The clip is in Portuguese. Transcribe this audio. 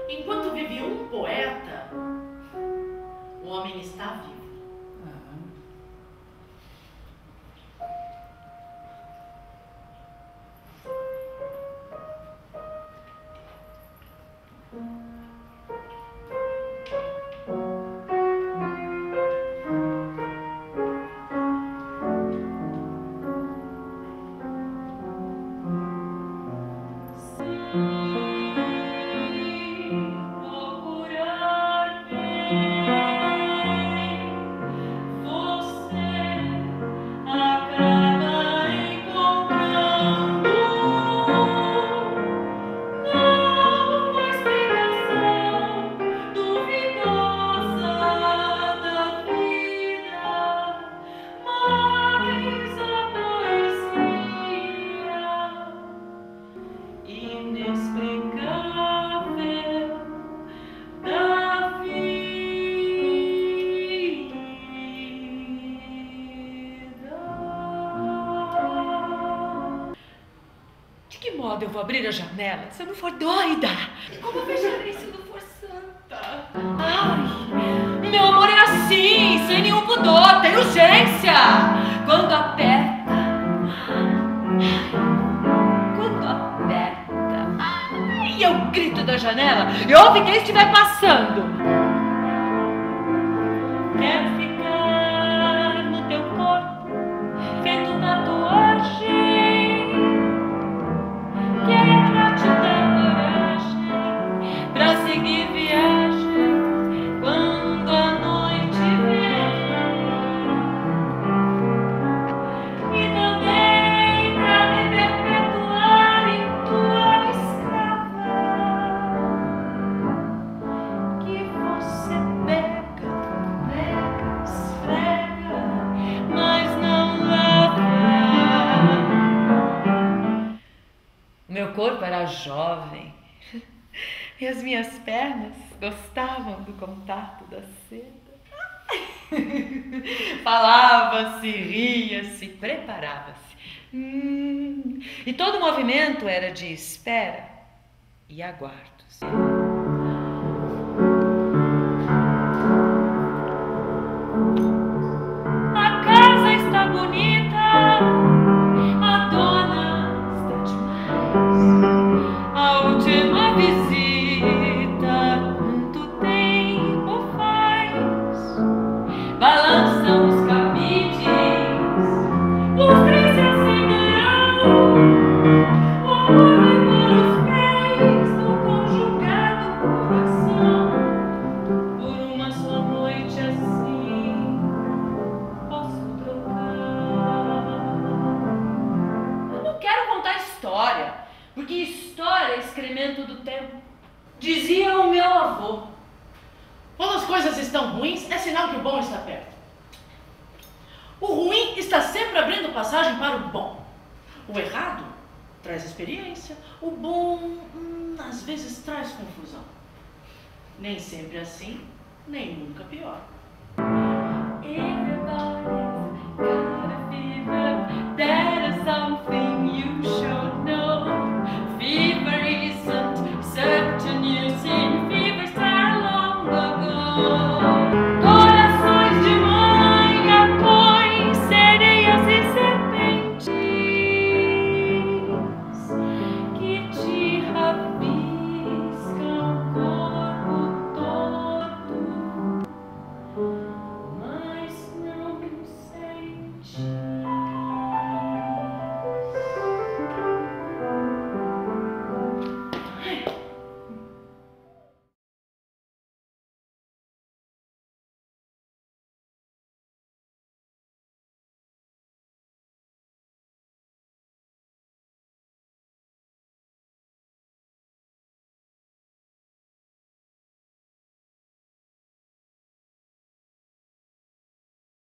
Enquanto vive um poeta, o homem está vivo. Eu vou abrir a janela se eu não for doida. Como fecharei se eu não for santa? Ai, meu amor é assim, sem nenhum pudor, tem urgência. Quando aperta, ai, eu grito da janela e ouve quem estiver passando. Quero ficar no teu corpo, feito tatuagem. Quero te dar coragem pra seguir viagem quando a noite vem. E também pra me perpetuar em tua escrava. Que você pega, esfrega, mas não lava. Meu corpo era jovem e as minhas pernas gostavam do contato da seda. Falava-se, ria-se, preparava-se. E todo movimento era de espera e aguardo. A casa está bonita. A dona está demais. A última visita, quanto tempo faz? Balançam os cabides, lustres se acenderão. O amor vai por os pés do conjugado coração. Por uma só noite assim, posso trocar. Eu não quero contar história, porque história é excremento do tempo. Dizia o meu avô. Quando as coisas estão ruins, é sinal que o bom está perto. O ruim está sempre abrindo passagem para o bom. O errado traz experiência. O bom, às vezes, traz confusão. Nem sempre assim, nem nunca pior.